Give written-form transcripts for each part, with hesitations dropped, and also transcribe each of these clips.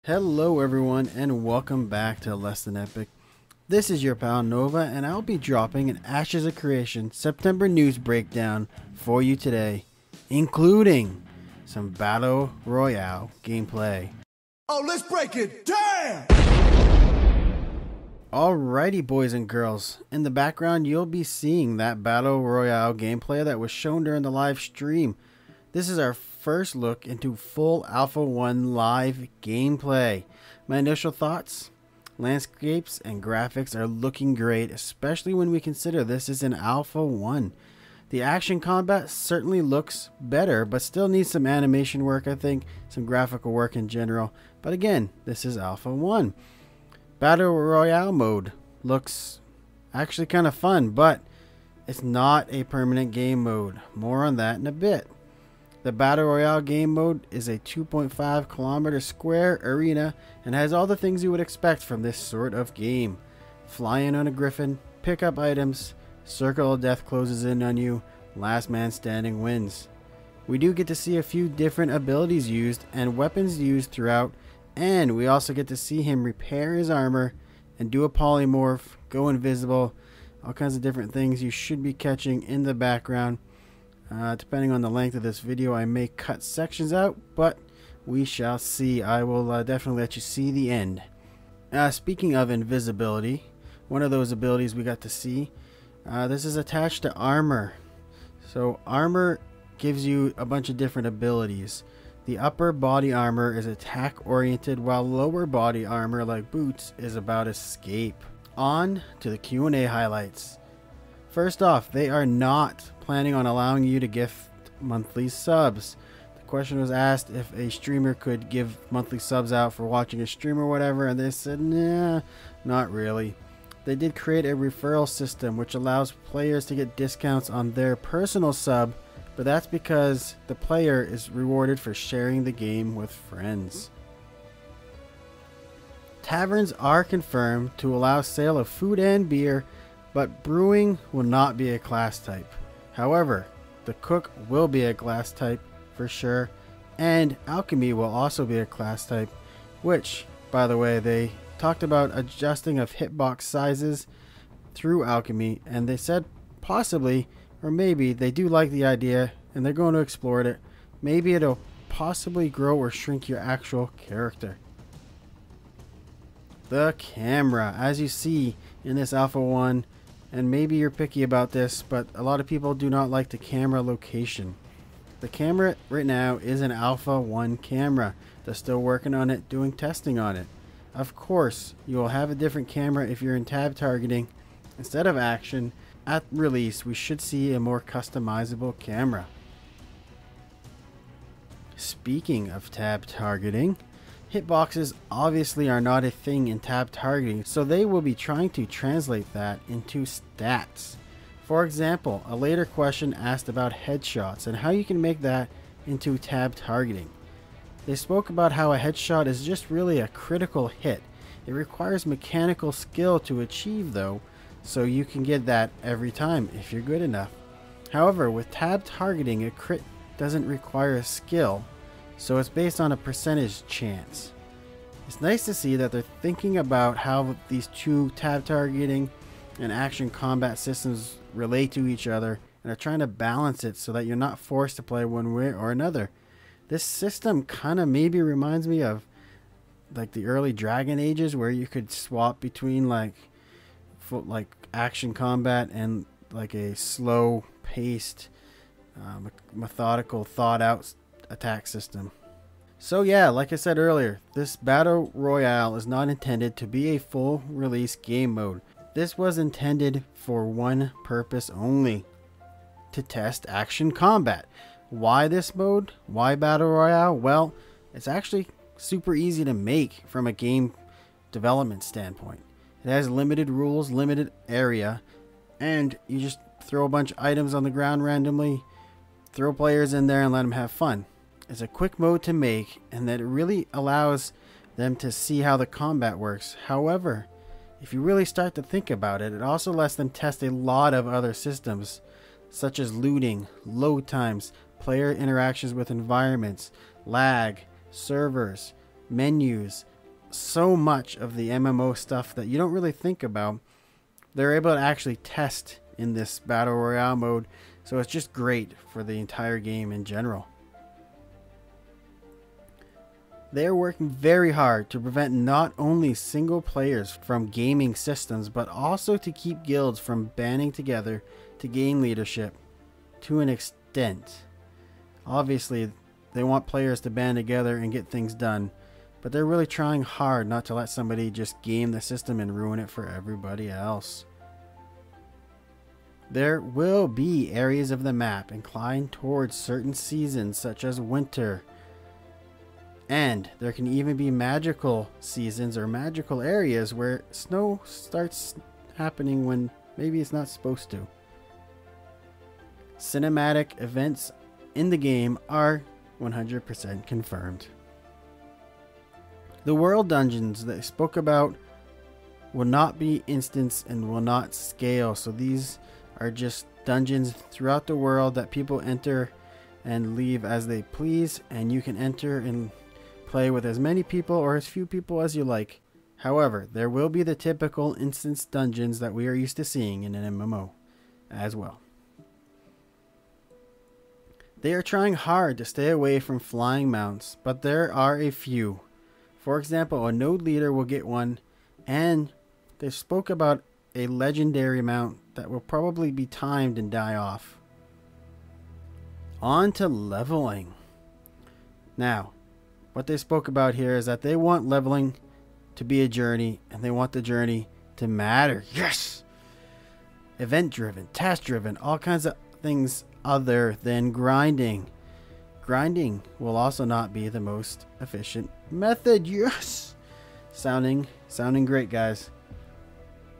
Hello everyone and welcome back to Less Than Epic. This is your pal Nova and I'll be dropping an Ashes of Creation September news breakdown for you today, including some Battle Royale gameplay. Oh, let's break it down! Alrighty boys and girls, in the background you'll be seeing that Battle Royale gameplay that was shown during the live stream. This is our first look into full Alpha 1 live gameplay. My initial thoughts? Landscapes and graphics are looking great, especially when we consider this is an Alpha 1. The action combat certainly looks better, but still needs some animation work, I think, some graphical work in general. But again, this is Alpha 1. Battle Royale mode looks actually kind of fun, but it's not a permanent game mode. More on that in a bit. The Battle Royale game mode is a 2.5 kilometer square arena and has all the things you would expect from this sort of game. Fly in on a griffin, pick up items, circle of death closes in on you, last man standing wins. We do get to see a few different abilities used and weapons used throughout, and we also get to see him repair his armor and do a polymorph, go invisible, all kinds of different things you should be catching in the background. Depending on the length of this video, I may cut sections out, but we shall see. I will definitely let you see the end. Speaking of invisibility, one of those abilities we got to see, this is attached to armor. So armor gives you a bunch of different abilities. The upper body armor is attack oriented, while lower body armor like boots is about escape. On to the Q&A highlights. First off, they are not planning on allowing you to gift monthly subs. The question was asked if a streamer could give monthly subs out for watching a stream or whatever, and they said, nah, not really. They did create a referral system which allows players to get discounts on their personal sub, but that's because the player is rewarded for sharing the game with friends. Taverns are confirmed to allow sale of food and beer, but brewing will not be a class type. However, the cook will be a class type for sure, and alchemy will also be a class type, which, by the way, they talked about adjusting of hitbox sizes through alchemy, and they said possibly, or maybe, they do like the idea and they're going to explore it. Maybe it'll possibly grow or shrink your actual character. The camera, as you see in this Alpha 1, and maybe you're picky about this, but a lot of people do not like the camera location. The camera right now is an Alpha 1 camera. They're still working on it, doing testing on it. Of course, you will have a different camera if you're in tab targeting. Instead of action, at release, we should see a more customizable camera. Speaking of tab targeting, hitboxes obviously are not a thing in tab targeting, so they will be trying to translate that into stats. For example, a later question asked about headshots and how you can make that into tab targeting. They spoke about how a headshot is just really a critical hit. It requires mechanical skill to achieve though, so you can get that every time if you're good enough. However, with tab targeting, a crit doesn't require a skill, so it's based on a percentage chance. It's nice to see that they're thinking about how these two tab targeting and action combat systems relate to each other, and are trying to balance it so that you're not forced to play one way or another. This system kind of maybe reminds me of like the early Dragon Ages, where you could swap between like action combat and like a slow paced methodical thought out attack system. So yeah, like I said earlier, this Battle Royale is not intended to be a full release game mode. This was intended for one purpose only: to test action combat. Why this mode? Why Battle Royale? Well, it's actually super easy to make from a game development standpoint. It has limited rules, limited area, and you just throw a bunch of items on the ground randomly, throw players in there and let them have fun. It's a quick mode to make, and that really allows them to see how the combat works. However, if you really start to think about it, it also lets them test a lot of other systems, such as looting, load times, player interactions with environments, lag, servers, menus, so much of the MMO stuff that you don't really think about, they're able to actually test in this Battle Royale mode. So it's just great for the entire game in general. They are working very hard to prevent not only single players from gaming systems, but also to keep guilds from banding together to gain leadership to an extent. Obviously, they want players to band together and get things done, but they're really trying hard not to let somebody just game the system and ruin it for everybody else. There will be areas of the map inclined towards certain seasons, such as winter. And there can even be magical seasons or magical areas where snow starts happening when maybe it's not supposed to. Cinematic events in the game are 100% confirmed. The world dungeons that I spoke about will not be instance and will not scale. So these are just dungeons throughout the world that people enter and leave as they please, and you can enter and play with as many people or as few people as you like. However, there will be the typical instance dungeons that we are used to seeing in an MMO as well. They are trying hard to stay away from flying mounts, but there are a few. For example, a node leader will get one, and they spoke about a legendary mount that will probably be timed and die off. On to leveling. Now, what they spoke about here is that they want leveling to be a journey, and they want the journey to matter. Yes! Event driven, task driven, all kinds of things other than grinding. Grinding will also not be the most efficient method. Yes! Sounding great, guys.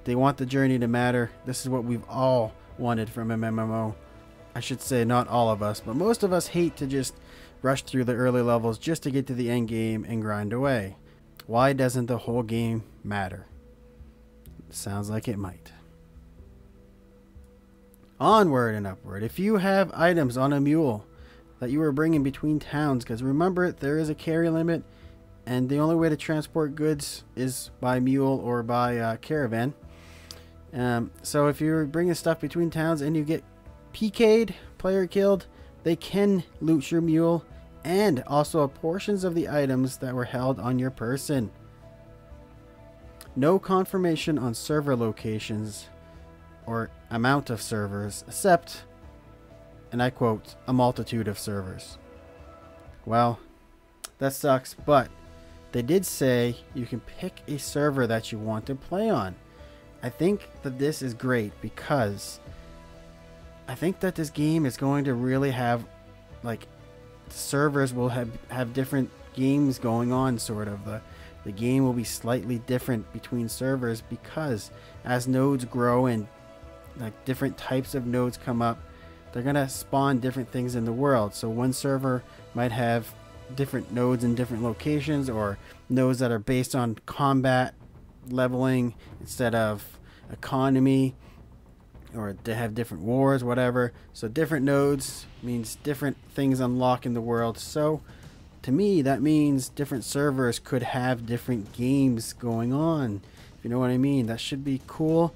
They want the journey to matter. This is what we've all wanted from an MMO. I should say not all of us, but most of us hate to just rush through the early levels just to get to the end game and grind away. Why doesn't the whole game matter? Sounds like it might. Onward and upward. If you have items on a mule that you are bringing between towns, because remember, there is a carry limit, and the only way to transport goods is by mule or by caravan. So if you're bringing stuff between towns and you get PK'd, player killed, they can loot your mule and also portions of the items that were held on your person. No confirmation on server locations or amount of servers, except, and I quote, a multitude of servers. Well, that sucks, but they did say you can pick a server that you want to play on. I think that this is great because I think that this game is going to really have, like, servers will have different games going on, sort of. The game will be slightly different between servers because as nodes grow and like different types of nodes come up, they're gonna spawn different things in the world. So one server might have different nodes in different locations, or nodes that are based on combat leveling instead of economy, or they have different wars, whatever. So different nodes means different things unlock in the world. So to me, that means different servers could have different games going on, if you know what I mean. That should be cool.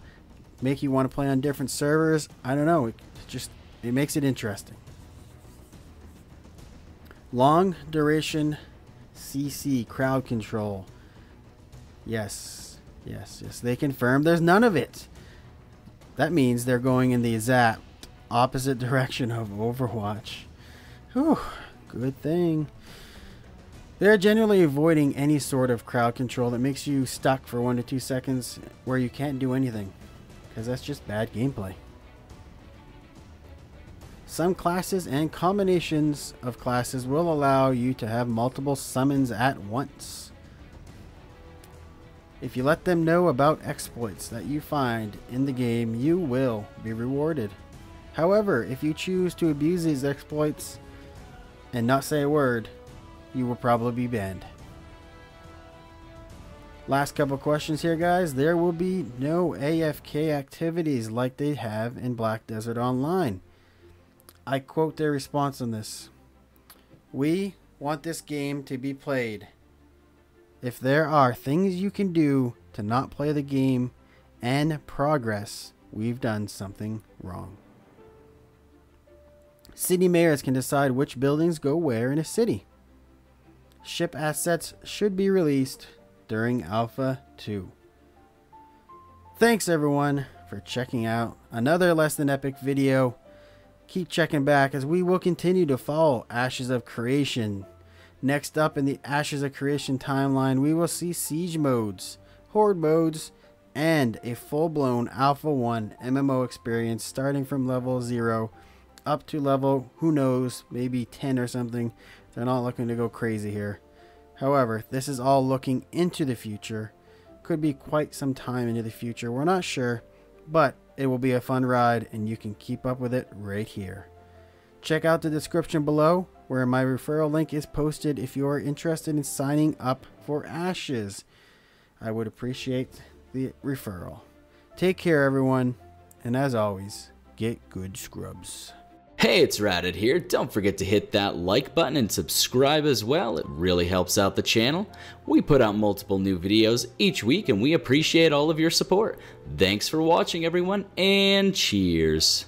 Make you want to play on different servers. I don't know, it makes it interesting. Long duration CC crowd control. Yes, they confirmed there's none of it. That means they're going in the exact opposite direction of Overwatch. Whew, good thing. They're generally avoiding any sort of crowd control that makes you stuck for 1 to 2 seconds where you can't do anything, because that's just bad gameplay. Some classes and combinations of classes will allow you to have multiple summons at once. If you let them know about exploits that you find in the game, you will be rewarded. However, if you choose to abuse these exploits and not say a word, you will probably be banned. Last couple questions here, guys. There will be no AFK activities like they have in Black Desert Online. I quote their response on this. We want this game to be played If there are things you can do to not play the game and progress, we've done something wrong. City mayors can decide which buildings go where in a city. Ship assets should be released during Alpha 2. Thanks everyone for checking out another Less Than Epic video. Keep checking back as we will continue to follow Ashes of Creation. Next up in the Ashes of Creation timeline, we will see Siege modes, Horde modes, and a full-blown Alpha 1 MMO experience starting from level 0 up to level, who knows, maybe 10 or something. They're not looking to go crazy here. However, this is all looking into the future. Could be quite some time into the future. We're not sure, but it will be a fun ride and you can keep up with it right here. Check out the description below where my referral link is posted if you are interested in signing up for Ashes. I would appreciate the referral. Take care everyone, and as always, get good scrubs. Hey, it's Radit here. Don't forget to hit that like button and subscribe as well. It really helps out the channel. We put out multiple new videos each week and we appreciate all of your support. Thanks for watching everyone, and cheers.